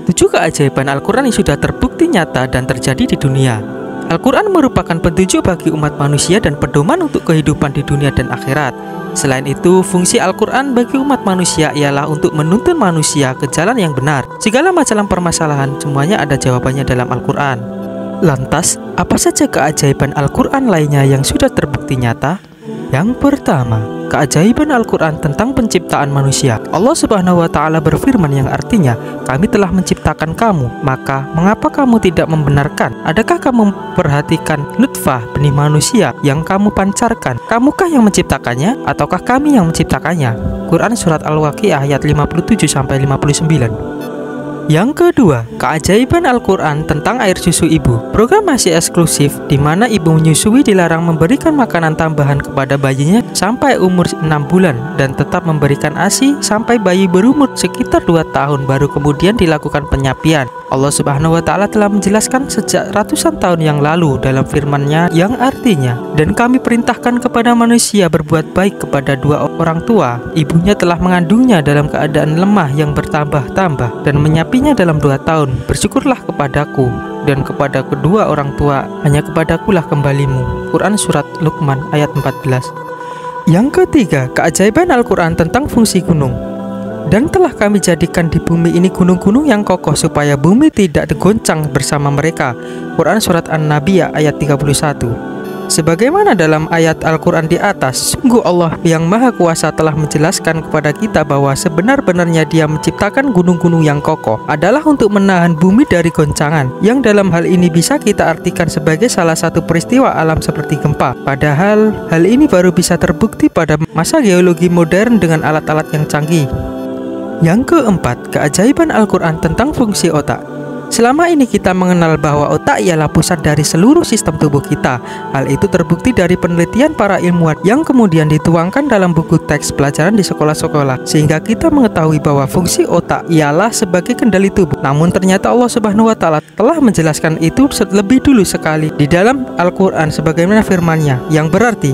7 keajaiban Al-Quran yang sudah terbukti nyata dan terjadi di dunia. Al-Quran merupakan petunjuk bagi umat manusia dan pedoman untuk kehidupan di dunia dan akhirat. Selain itu, fungsi Al-Quran bagi umat manusia ialah untuk menuntun manusia ke jalan yang benar. Segala macam permasalahan semuanya ada jawabannya dalam Al-Quran. Lantas, apa saja keajaiban Al-Quran lainnya yang sudah terbukti nyata? Yang pertama, keajaiban Al-Quran tentang penciptaan manusia. Allah Subhanahu wa Ta'ala berfirman yang artinya, "Kami telah menciptakan kamu, maka mengapa kamu tidak membenarkan? Adakah kamu memperhatikan nutfah benih manusia yang kamu pancarkan? Kamukah yang menciptakannya ataukah kami yang menciptakannya?" Quran Surat Al-Waqiah ayat 57-59. Yang kedua, keajaiban Al-Quran tentang air susu ibu. Program masih eksklusif di mana ibu menyusui dilarang memberikan makanan tambahan kepada bayinya sampai umur 6 bulan dan tetap memberikan ASI sampai bayi berumur sekitar 2 tahun baru kemudian dilakukan penyapian. Allah Subhanahu wa Ta'ala telah menjelaskan sejak ratusan tahun yang lalu dalam firman-Nya yang artinya, "Dan kami perintahkan kepada manusia berbuat baik kepada 2 orang tua. Ibunya telah mengandungnya dalam keadaan lemah yang bertambah-tambah dan menyapinya dalam 2 tahun. Bersyukurlah kepadaku dan kepada kedua orang tua, hanya kepadakulah kembalimu." Quran Surat Luqman ayat 14. Yang ketiga, keajaiban Al-Quran tentang fungsi gunung. "Dan telah kami jadikan di bumi ini gunung-gunung yang kokoh supaya bumi tidak tergoncang bersama mereka." Quran Surat An-Nabiyyah ayat 31. Sebagaimana dalam ayat Al-Quran di atas, sungguh Allah yang Maha Kuasa telah menjelaskan kepada kita bahwa sebenar-benarnya Dia menciptakan gunung-gunung yang kokoh adalah untuk menahan bumi dari goncangan, yang dalam hal ini bisa kita artikan sebagai salah satu peristiwa alam seperti gempa. Padahal hal ini baru bisa terbukti pada masa geologi modern dengan alat-alat yang canggih. Yang keempat, keajaiban Al-Quran tentang fungsi otak. Selama ini kita mengenal bahwa otak ialah pusat dari seluruh sistem tubuh kita. Hal itu terbukti dari penelitian para ilmuwan yang kemudian dituangkan dalam buku teks pelajaran di sekolah-sekolah, sehingga kita mengetahui bahwa fungsi otak ialah sebagai kendali tubuh. Namun ternyata Allah Subhanahu wa Ta'ala telah menjelaskan itu lebih dulu sekali di dalam Al-Quran sebagaimana firman-Nya yang berarti,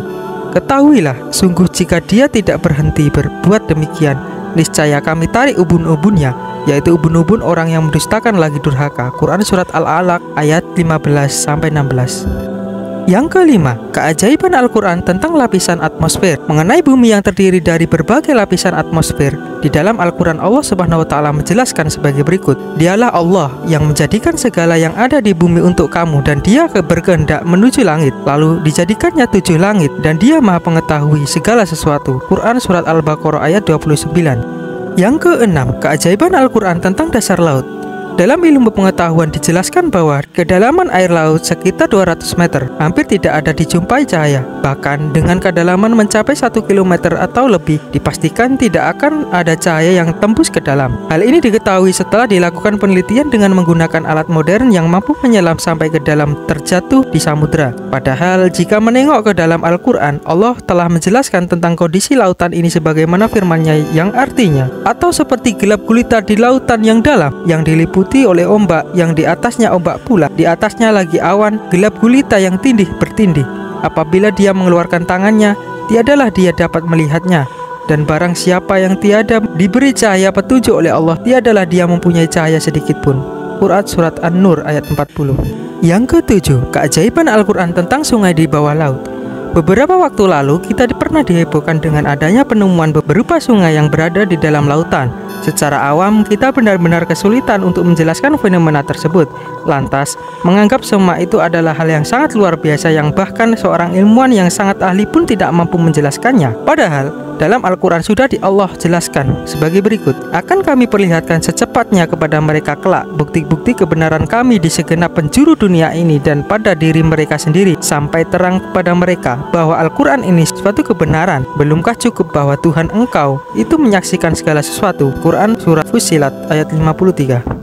"Ketahuilah, sungguh jika Dia tidak berhenti berbuat demikian, niscaya kami tarik ubun-ubunnya," yaitu ubun-ubun orang yang mendustakan lagi durhaka. Quran Surat Al-Alaq ayat 15-16. Yang kelima, keajaiban Al-Quran tentang lapisan atmosfer. Mengenai bumi yang terdiri dari berbagai lapisan atmosfer, di dalam Al-Quran Allah Subhanahu wa Ta'ala menjelaskan sebagai berikut, "Dialah Allah yang menjadikan segala yang ada di bumi untuk kamu, dan Dia berkehendak menuju langit, lalu dijadikannya 7 langit, dan Dia Maha Pengetahui segala sesuatu." Quran Surat Al-Baqarah ayat 29. Yang keenam, keajaiban Al-Quran tentang dasar laut. Dalam ilmu pengetahuan dijelaskan bahwa kedalaman air laut sekitar 200 meter hampir tidak ada dijumpai cahaya. Bahkan dengan kedalaman mencapai 1 kilometer atau lebih, dipastikan tidak akan ada cahaya yang tembus ke dalam. Hal ini diketahui setelah dilakukan penelitian dengan menggunakan alat modern yang mampu menyelam sampai ke dalam terjatuh di samudra. Padahal jika menengok ke dalam Al-Quran, Allah telah menjelaskan tentang kondisi lautan ini sebagaimana firman-Nya yang artinya, "Atau seperti gelap gulita di lautan yang dalam, yang diliputi oleh ombak, yang di atasnya ombak pula, di atasnya lagi awan, gelap gulita yang tindih bertindih. Apabila Dia mengeluarkan tangannya, tiadalah Dia dapat melihatnya. Dan barang siapa yang tiada diberi cahaya petunjuk oleh Allah, tiadalah dia mempunyai cahaya sedikit pun." Quran Surat An-Nur ayat 40. Yang ketujuh, keajaiban Al-Quran tentang sungai di bawah laut. Beberapa waktu lalu kita pernah dihebohkan dengan adanya penemuan beberapa sungai yang berada di dalam lautan. Secara awam, kita benar-benar kesulitan untuk menjelaskan fenomena tersebut. Lantas, menganggap semua itu adalah hal yang sangat luar biasa yang bahkan seorang ilmuwan yang sangat ahli pun tidak mampu menjelaskannya. Padahal, dalam Al-Quran sudah Allah jelaskan sebagai berikut, "Akan kami perlihatkan secepatnya kepada mereka kelak bukti-bukti kebenaran kami di segenap penjuru dunia ini dan pada diri mereka sendiri, sampai terang kepada mereka bahwa Al-Quran ini suatu kebenaran. Belumkah cukup bahwa Tuhan engkau itu menyaksikan segala sesuatu?" Quran Surat Fussilat ayat 53.